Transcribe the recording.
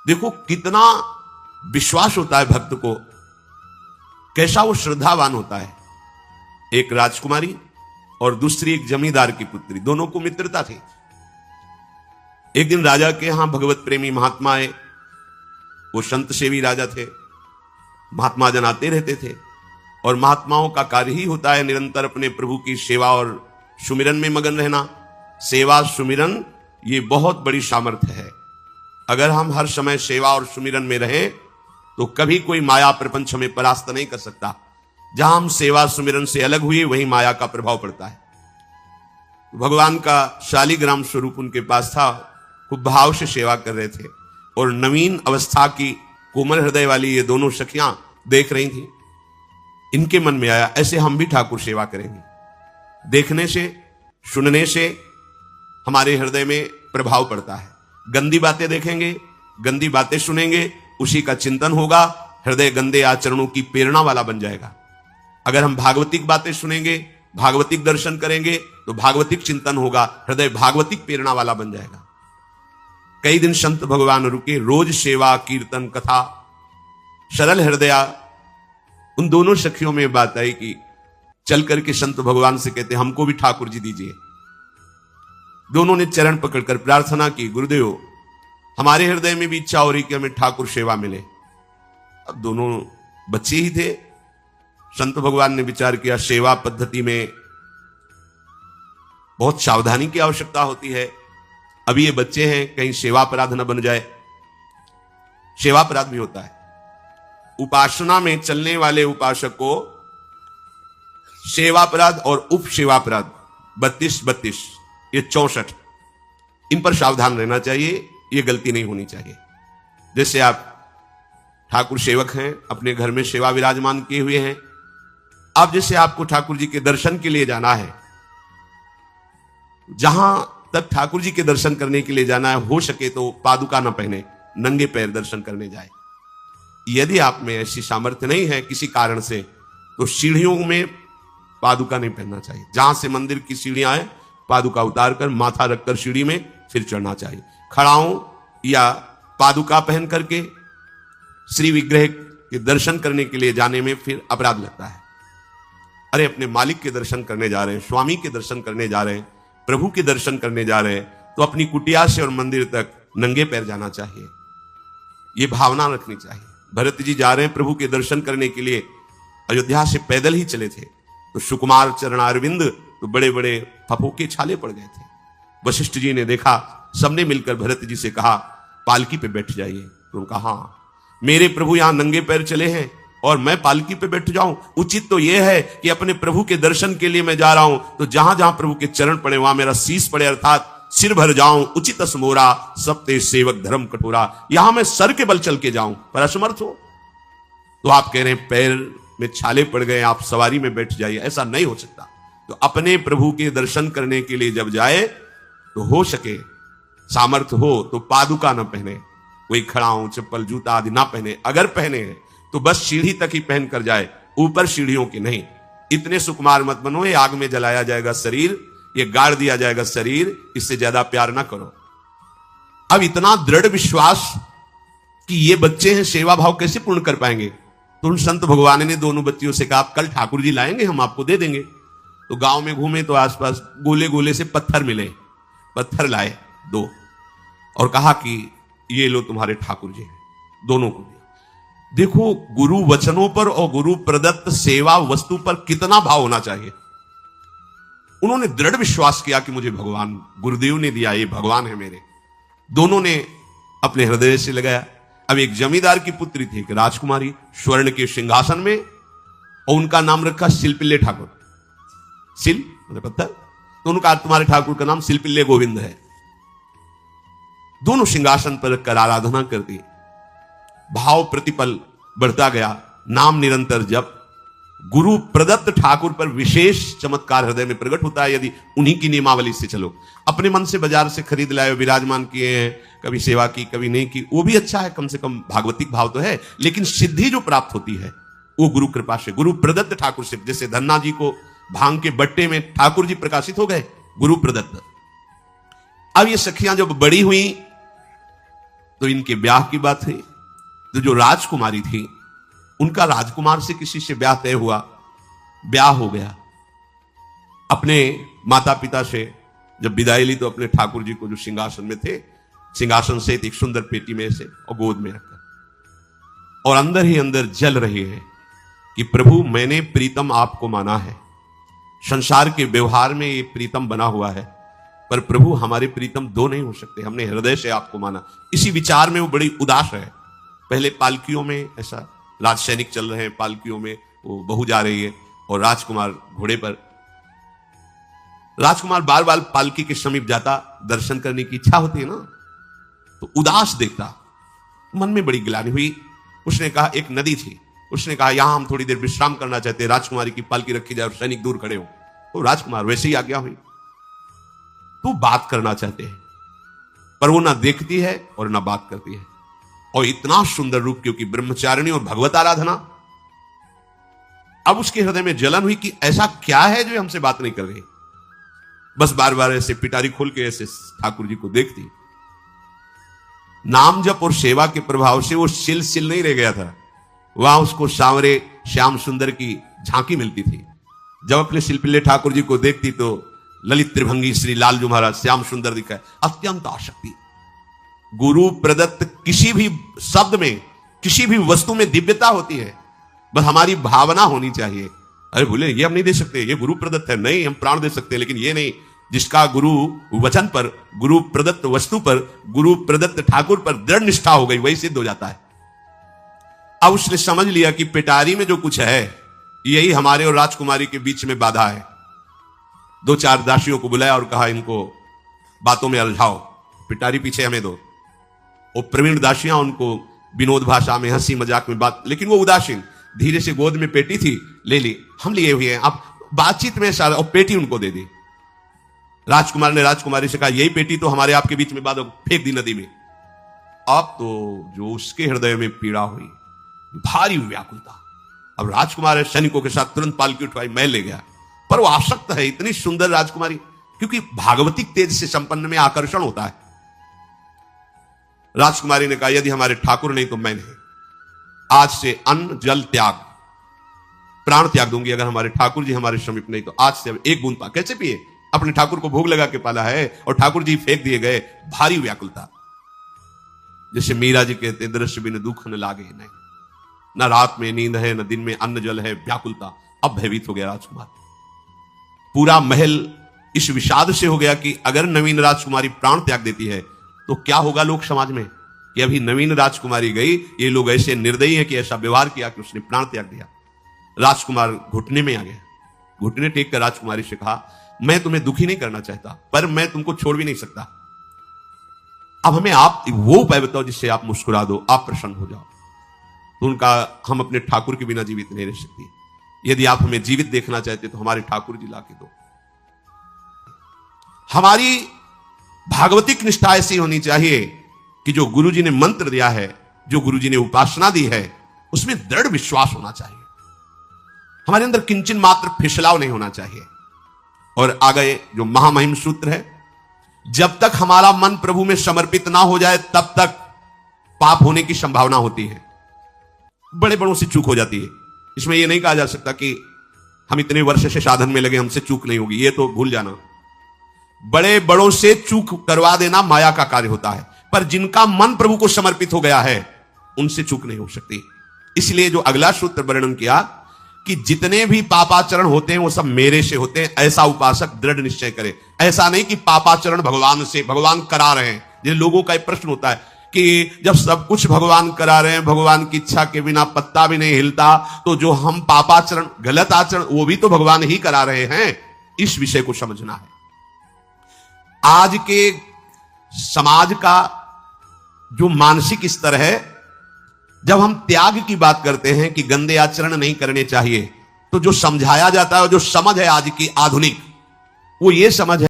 देखो कितना विश्वास होता है भक्त को, कैसा वो श्रद्धावान होता है। एक राजकुमारी और दूसरी एक जमींदार की पुत्री, दोनों को मित्रता थी। एक दिन राजा के यहां भगवत प्रेमी महात्मा आए। वो संत सेवी राजा थे, महात्मा जन आते रहते थे और महात्माओं का कार्य ही होता है निरंतर अपने प्रभु की सेवा और सुमिरन में मगन रहना। सेवा सुमिरन ये बहुत बड़ी सामर्थ्य है। अगर हम हर समय सेवा और सुमिरन में रहें तो कभी कोई माया प्रपंच हमें परास्त नहीं कर सकता। जहां हम सेवा सुमिरन से अलग हुए वहीं माया का प्रभाव पड़ता है। भगवान का शालिग्राम स्वरूप उनके पास था, खूब भाव से सेवा कर रहे थे और नवीन अवस्था की कोमल हृदय वाली ये दोनों सखियां देख रही थी। इनके मन में आया ऐसे हम भी ठाकुर सेवा करेंगे। देखने से सुनने से हमारे हृदय में प्रभाव पड़ता है। गंदी बातें देखेंगे, गंदी बातें सुनेंगे, उसी का चिंतन होगा, हृदय गंदे आचरणों की प्रेरणा वाला बन जाएगा। अगर हम भागवतिक बातें सुनेंगे, भागवतिक दर्शन करेंगे तो भागवतिक चिंतन होगा, हृदय भागवतिक प्रेरणा वाला बन जाएगा। कई दिन संत भगवान रुके, रोज सेवा कीर्तन कथा, सरल हृदया। उन दोनों सखियों में बात आई कि चल करके संत भगवान से कहते हमको भी ठाकुर जी दीजिए। दोनों ने चरण पकड़कर प्रार्थना की, गुरुदेव हमारे हृदय में भी इच्छा हो रही कि हमें ठाकुर सेवा मिले। अब दोनों बच्चे ही थे। संत भगवान ने विचार किया सेवा पद्धति में बहुत सावधानी की आवश्यकता होती है। अभी ये बच्चे हैं, कहीं सेवा अपराध न बन जाए। सेवा अपराध भी होता है। उपासना में चलने वाले उपासक को सेवा अपराध और उप सेवा अपराध 32 ये 64, इन पर सावधान रहना चाहिए। ये गलती नहीं होनी चाहिए। जैसे आप ठाकुर सेवक हैं, अपने घर में सेवा विराजमान किए हुए हैं। अब जैसे आपको ठाकुर जी के दर्शन के लिए जाना है, जहां तक ठाकुर जी के दर्शन करने के लिए जाना है, हो सके तो पादुका न पहने, नंगे पैर दर्शन करने जाए। यदि आप में ऐसी सामर्थ्य नहीं है किसी कारण से, तो सीढ़ियों में पादुका नहीं पहनना चाहिए। जहां से मंदिर की सीढ़ियां हैं, पादुका उतारकर माथा रखकर सीढ़ी में फिर चढ़ना चाहिए। खड़ाओं या पादुका पहन करके श्री विग्रह के दर्शन करने के लिए जाने में फिर अपराध लगता है। अरे अपने मालिक के दर्शन करने जा रहे हैं, स्वामी के दर्शन करने जा रहे हैं, प्रभु के दर्शन करने जा रहे हैं, तो अपनी कुटिया से और मंदिर तक नंगे पैर जाना चाहिए। ये भावना रखनी चाहिए। भरत जी जा रहे हैं प्रभु के दर्शन करने के लिए, अयोध्या से पैदल ही चले थे, तो सुकुमार चरणारविंद तो बड़े बड़े फफोके छाले पड़ गए थे। वशिष्ठ जी ने देखा, सबने मिलकर भरत जी से कहा पालकी पे बैठ जाइए। तो उन्होंने कहा हाँ, मेरे प्रभु यहां नंगे पैर चले हैं और मैं पालकी पे बैठ जाऊं? उचित तो यह है कि अपने प्रभु के दर्शन के लिए मैं जा रहा हूं, तो जहां जहां प्रभु के चरण पड़े वहां मेरा शीश पड़े, अर्थात सिर भर जाऊं। उचित असमोरा सबते सेवक धर्म कठोरा, यहां मैं सर के बल चल के जाऊं, पर असमर्थ हो। तो आप कह रहे हैं पैर में छाले पड़ गए, आप सवारी में बैठ जाइए, ऐसा नहीं हो सकता। तो अपने प्रभु के दर्शन करने के लिए जब जाए तो हो सके, सामर्थ्य हो तो पादुका न पहने, कोई खड़ाऊं चप्पल जूता आदि ना पहने। अगर पहने हैं तो बस सीढ़ी तक ही पहन कर जाए, ऊपर सीढ़ियों की नहीं। इतने सुकुमार मत बनो, ये आग में जलाया जाएगा शरीर, ये गाड़ दिया जाएगा शरीर, इससे ज्यादा प्यार ना करो। अब इतना दृढ़ विश्वास कि ये बच्चे हैं, सेवा भाव कैसे पूर्ण कर पाएंगे? तो उन संत भगवान ने दोनों बच्चियों से कहा कल ठाकुर जी लाएंगे, हम आपको दे देंगे। तो गांव में घूमे तो आसपास गोले गोले से पत्थर मिले, पत्थर लाए 2 और कहा कि ये लो तुम्हारे ठाकुर जी हैं। दोनों को दिया। देखो गुरु वचनों पर और गुरु प्रदत्त सेवा वस्तु पर कितना भाव होना चाहिए। उन्होंने दृढ़ विश्वास किया कि मुझे भगवान गुरुदेव ने दिया, ये भगवान है मेरे। दोनों ने अपने हृदय से लगाया। अब एक जमींदार की पुत्री थी, एक राजकुमारी, स्वर्ण के सिंहासन में, और उनका नाम रखा सिलपिल्ले ठाकुर। सिल मतलब पत्थर, तो उनका तुम्हारे ठाकुर का नाम सिलपिल्ले गोविंद है। दोनों सिंहासन पर रखकर आराधना करती, भाव प्रतिपल बढ़ता गया, नाम निरंतर जप। गुरु प्रदत्त ठाकुर पर विशेष चमत्कार हृदय में प्रकट होता है यदि उन्हीं की नियमावली से चलो। अपने मन से बाजार से खरीद लाए, विराजमान किए हैं, कभी सेवा की कभी नहीं की, वो भी अच्छा है, कम से कम भागवतिक भाव तो है। लेकिन सिद्धि जो प्राप्त होती है वो गुरु कृपा से, गुरु प्रदत्त ठाकुर से। जैसे धन्ना जी को भांग के बट्टे में ठाकुर जी प्रकाशित हो गए, गुरु प्रदत्त। अब ये सखियां जब बड़ी हुई तो इनके ब्याह की बात हुई। तो जो राजकुमारी थी उनका राजकुमार से किसी से ब्याह तय हुआ, ब्याह हो गया। अपने माता पिता से जब विदाई ली तो अपने ठाकुर जी को जो सिंहासन में थे, सिंहासन से एक सुंदर पेटी में से और गोद में रखकर, और अंदर ही अंदर जल रही है कि प्रभु मैंने प्रीतम आपको माना है, संसार के व्यवहार में ये प्रीतम बना हुआ है, पर प्रभु हमारे प्रीतम दो नहीं हो सकते, हमने हृदय से आपको माना। इसी विचार में वो बड़ी उदास है। पहले पालकियों में ऐसा राज सैनिक चल रहे हैं, पालकियों में वो बहू जा रही है और राजकुमार घोड़े पर। राजकुमार बार बार पालकी के समीप जाता, दर्शन करने की इच्छा होती है ना, तो उदास देखता, मन में बड़ी गिलानी हुई। उसने कहा, एक नदी थी, उसने कहा यहां हम थोड़ी देर विश्राम करना चाहते हैं, राजकुमारी की पालकी रखी जाए और सैनिक दूर खड़े हो। तो राजकुमार वैसे ही आज्ञा हुई। तो बात करना चाहते हैं, पर वो ना देखती है और ना बात करती है, और इतना सुंदर रूप, क्योंकि ब्रह्मचारिणी और भगवत आराधना। अब उसके हृदय में जलन हुई कि ऐसा क्या है जो हमसे बात नहीं कर रही। बस बार बार ऐसे पिटारी खोल के ऐसे ठाकुर जी को देखती। नाम जप और सेवा के प्रभाव से वो सिल नहीं रह गया था, वहां उसको सांवरे श्याम सुंदर की झांकी मिलती थी। जब अपने शिल्पिल्ले ठाकुर जी को देखती तो ललित त्रिभंगी श्री लालजू महाराज श्याम सुंदर दिखाए, अत्यंत आसक्ति। गुरु प्रदत्त किसी भी शब्द में, किसी भी वस्तु में दिव्यता होती है, बस हमारी भावना होनी चाहिए। अरे बोले ये हम नहीं दे सकते, ये गुरु प्रदत्त है, नहीं हम प्राण दे सकते, लेकिन ये नहीं। जिसका गुरु वचन पर, गुरु प्रदत्त वस्तु पर, गुरु प्रदत्त ठाकुर पर दृढ़ निष्ठा हो गई, वही सिद्ध हो जाता है। अब उसने समझ लिया कि पिटारी में जो कुछ है यही हमारे और राजकुमारी के बीच में बाधा है। दो चार दासियों को बुलाया और कहा इनको बातों में उलझाओ, पिटारी पीछे हमें दो। और प्रवीण दासियां उनको विनोद भाषा में, हंसी मजाक में बात, लेकिन वो उदासीन। धीरे से गोद में पेटी थी, ले ली, हम लिए हुए हैं, अब बातचीत में सारा, और पेटी उनको दे दी। राजकुमार ने राजकुमारी से कहा यही पेटी तो हमारे आपके बीच में बात, फेंक दी नदी में। अब तो जो उसके हृदय में पीड़ा हुई, भारी व्याकुलता। अब राजकुमार सैनिकों के साथ तुरंत पालकी उठवाई, मैं ले गया, पर वो आसक्त है, इतनी सुंदर राजकुमारी, क्योंकि भागवतिक तेज से संपन्न में आकर्षण होता है। राजकुमारी ने कहा यदि हमारे ठाकुर नहीं तो मैं नहीं, आज से अन्न जल त्याग, प्राण त्याग दूंगी अगर हमारे ठाकुर जी हमारे समीप नहीं तो। आज से अब एक बूंद कैसे पिए, अपने ठाकुर को भोग लगा के पाला है और ठाकुर जी फेंक दिए गए। भारी व्याकुलता, जैसे मीरा जी कहते दृश्य बिन दुख न लागे, नहीं, न रात में नींद है, न दिन में अन्न जल है, व्याकुलता। अब भयभीत हो गया राजकुमार। पूरा महल इस विषाद से हो गया कि अगर नवीन राजकुमारी प्राण त्याग देती है तो क्या होगा लोक समाज में, कि अभी नवीन राजकुमारी गई, ये लोग ऐसे निर्दयी हैं कि ऐसा व्यवहार किया कि उसने प्राण त्याग दिया। राजकुमार घुटने में आ गया, घुटने टेक कर राजकुमारी से कहा मैं तुम्हें दुखी नहीं करना चाहता, पर मैं तुमको छोड़ भी नहीं सकता। अब हमें आप वो उपाय बताओ जिससे आप मुस्कुरा दो, आप प्रसन्न हो जाओ। तो उनका, हम अपने ठाकुर के बिना जीवित नहीं रह सकती, यदि आप हमें जीवित देखना चाहते तो हमारे ठाकुर जी लाके दो। हमारी भागवतिक निष्ठा ऐसी होनी चाहिए कि जो गुरु जी ने मंत्र दिया है, जो गुरु जी ने उपासना दी है, उसमें दृढ़ विश्वास होना चाहिए। हमारे अंदर किंचन मात्र फिसलाव नहीं होना चाहिए। और आगे जो महामहिम सूत्र है, जब तक हमारा मन प्रभु में समर्पित ना हो जाए तब तक पाप होने की संभावना होती है, बड़े बड़ों से चूक हो जाती है। इसमें यह नहीं कहा जा सकता कि हम इतने वर्ष से साधन में लगे, हमसे चूक नहीं होगी, ये तो भूल जाना। बड़े बड़ों से चूक करवा देना माया का कार्य होता है, पर जिनका मन प्रभु को समर्पित हो गया है उनसे चूक नहीं हो सकती। इसलिए जो अगला सूत्र वर्णन किया कि जितने भी पापाचरण होते हैं वो सब मेरे से होते हैं, ऐसा उपासक दृढ़ निश्चय करे। ऐसा नहीं कि पापाचरण भगवान से, भगवान करा रहे हैं। जिन लोगों का एक प्रश्न होता है कि जब सब कुछ भगवान करा रहे हैं, भगवान की इच्छा के बिना पत्ता भी नहीं हिलता, तो जो हम पापाचरण, गलत आचरण, वो भी तो भगवान ही करा रहे हैं। इस विषय को समझना है। आज के समाज का जो मानसिक स्तर है, जब हम त्याग की बात करते हैं कि गंदे आचरण नहीं करने चाहिए, तो जो समझाया जाता है, जो समझ है आज की आधुनिक, वो ये समझ है